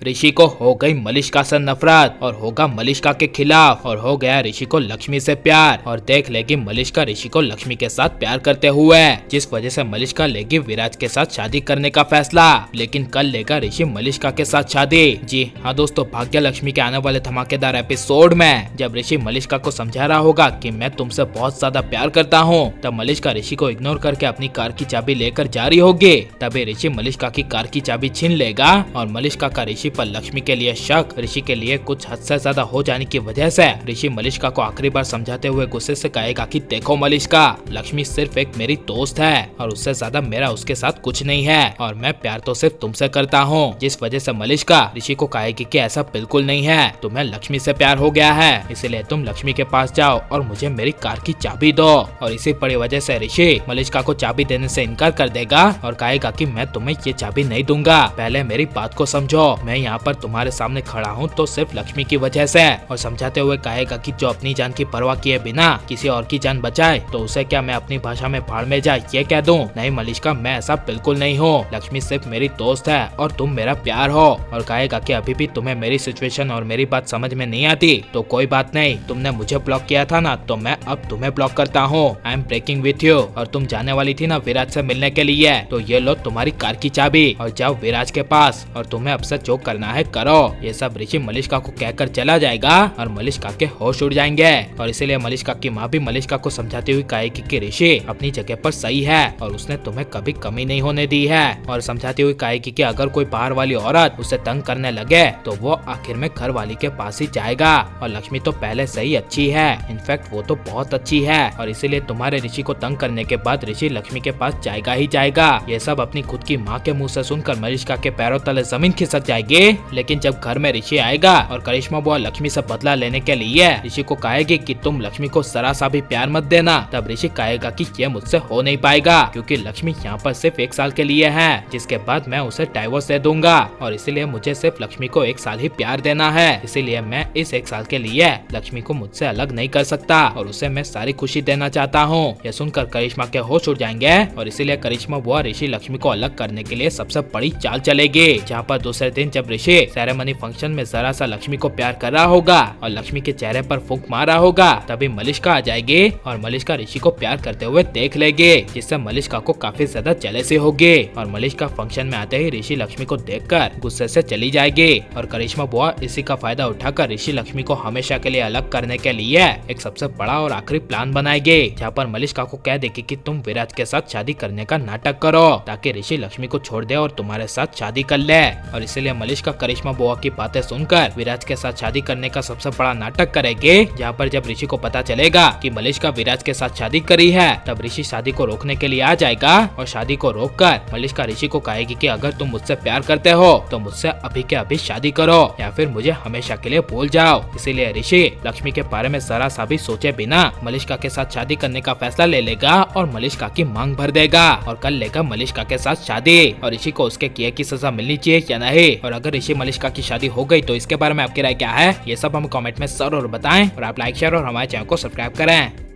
ऋषि को हो गई मलिष्का से नफरत और होगा मलिष्का के खिलाफ और हो गया ऋषि को लक्ष्मी से प्यार और देख लेगी मलिष्का ऋषि को लक्ष्मी के साथ प्यार करते हुए, जिस वजह से मलिष्का लेगी विराज के साथ शादी करने का फैसला। लेकिन कल लेगा ऋषि मलिष्का के साथ शादी। जी हाँ दोस्तों, भाग्य लक्ष्मी के आने वाले धमाकेदार एपिसोड में जब ऋषि मलिष्का को समझा रहा होगा कि मैं तुमसे बहुत ज्यादा प्यार करता हूँ, तब मलिष्का ऋषि को इग्नोर करके अपनी कार की चाबी लेकर जा रही होगी। तभी ऋषि मलिष्का की कार की चाबी छीन लेगा और मलिष्का का ऋषि पर लक्ष्मी के लिए शक, ऋषि के लिए कुछ हद से ज्यादा हो जाने की वजह से ऋषि मलिष्का को आखिरी बार समझाते हुए गुस्से से कहेगा कि देखो मलिष्का, लक्ष्मी सिर्फ एक मेरी दोस्त है और उससे ज्यादा मेरा उसके साथ कुछ नहीं है और मैं प्यार तो सिर्फ तुमसे करता हूँ। जिस वजह से मलिष्का ऋषि को कहेगी कि ऐसा बिल्कुल नहीं है, तुम्हें लक्ष्मी से प्यार हो गया है, इसलिए तुम लक्ष्मी के पास जाओ और मुझे मेरी कार की चाबी दो। और इसी बड़ी वजह से ऋषि मलिष्का को चाबी देने से इनकार कर देगा और कहेगा कि मैं तुम्हें ये चाबी नहीं दूंगा, पहले मेरी बात को समझो, मैं यहाँ पर तुम्हारे सामने खड़ा हूँ तो सिर्फ लक्ष्मी की वजह से। और समझाते हुए कहेगा कि जो अपनी जान की परवाह किए बिना किसी और की जान बचाए तो उसे क्या मैं अपनी भाषा में भाड़ में जाए ये कह दूं? नहीं मलिष्का, मैं ऐसा बिल्कुल नहीं हूँ, लक्ष्मी सिर्फ मेरी दोस्त है और तुम मेरा प्यार हो। और कहेगा कि अभी भी तुम्हें मेरी सिचुएशन और मेरी बात समझ में नहीं आती तो कोई बात नहीं, तुमने मुझे ब्लॉक किया था ना, तो मैं अब तुम्हें ब्लॉक करता हूँ। I am breaking with you. और तुम जाने वाली थी ना विराज से मिलने के लिए, तो ये लो तुम्हारी कार की चाबी और जाओ विराज के पास और तुम्हें अब से जो करना है करो। ये सब ऋषि मलिष्का को कहकर चला जाएगा और मलिष्का के होश उड़ जाएंगे। और इसीलिए मलिष्का की माँ भी मलिष्का को समझाती हुई कहेगी कि ऋषि अपनी जगह पर सही है और उसने तुम्हें कभी कमी नहीं होने दी है। और समझाती हुई कहेगी कि अगर कोई बाहर वाली औरत उसे तंग करने लगे तो वो आखिर में घर वाली के पास ही जाएगा और लक्ष्मी तो पहले से ही अच्छी है, इनफैक्ट वो तो बहुत अच्छी है और इसीलिए तुम्हारे ऋषि को तंग करने के बाद ऋषि लक्ष्मी के पास जाएगा ही जाएगा। ये सब अपनी खुद की माँ के मुँह से सुनकर मलिष्का के पैरों तले जमीन खिसक जाएगी। लेकिन जब घर में ऋषि आएगा और करिश्मा बुआ लक्ष्मी से बदला लेने के लिए ऋषि को कहेगी कि तुम लक्ष्मी को जरा सा भी प्यार मत देना, तब ऋषि कहेगा कि ये मुझसे हो नहीं पाएगा क्योंकि लक्ष्मी यहाँ पर सिर्फ 1 साल के लिए है, जिसके बाद मैं उसे डाइवोर्स दे दूंगा और इसीलिए मुझे सिर्फ लक्ष्मी को 1 साल ही प्यार देना है, इसीलिए मैं इस 1 साल के लिए लक्ष्मी को मुझसे अलग नहीं कर सकता और उसे मैं सारी खुशी देना चाहता हूँ। यह सुनकर करिश्मा के होश उड़ जाएंगे और इसीलिए करिश्मा बुआ ऋषि लक्ष्मी को अलग करने के लिए सबसे बड़ी चाल चलेगी। जहाँ पर दूसरे दिन जब ऋषि सेरेमनी फंक्शन में जरा सा लक्ष्मी को प्यार कर रहा होगा और लक्ष्मी के चेहरे पर फूंक मार रहा होगा, तभी मलिष्का आ जाएगी और मलिष्का ऋषि को प्यार करते हुए देख लेगी, जिससे मलिष्का को काफी ज्यादा जेलसी होगी। और मलिष्का फंक्शन में आते ही ऋषि लक्ष्मी को देखकर गुस्से से चली जाएगी और करिश्मा बुआ इसी का फायदा उठाकर ऋषि लक्ष्मी को हमेशा के लिए अलग करने के लिए एक सबसे बड़ा और आखिरी प्लान बनाएगी, जहाँ पर मलिष्का को कह देगी कि तुम विराज के साथ शादी करने का नाटक करो ताकि ऋषि लक्ष्मी को छोड़ दे और तुम्हारे साथ शादी कर ले। और इसीलिए मलिष्का करिश्मा बुआ की बातें सुनकर विराज के साथ शादी करने का सबसे बड़ा नाटक करेगी। जहाँ पर जब ऋषि को पता चलेगा कि मलिष्का विराज के साथ शादी करी है, तब ऋषि शादी को रोकने के लिए आ जाएगा और शादी को रोककर मलिष्का ऋषि को कहेगी कि अगर तुम मुझसे प्यार करते हो तो मुझसे अभी के अभी शादी करो या फिर मुझे हमेशा के लिए भूल जाओ। इसीलिए ऋषि लक्ष्मी के बारे में जरा सा भी सोचे बिना मलिष्का के साथ शादी करने का फैसला ले लेगा और मलिष्का की मांग भर देगा और कर लेगा मलिष्का के साथ शादी। और ऋषि को उसके किए की सजा मिलनी चाहिए या नहीं, और अगर ऋषि मलिष्का की शादी हो गई तो इसके बारे में आपकी राय क्या है, ये सब हमें कमेंट में जरूर बताएं और आप लाइक शेयर और हमारे चैनल को सब्सक्राइब करें।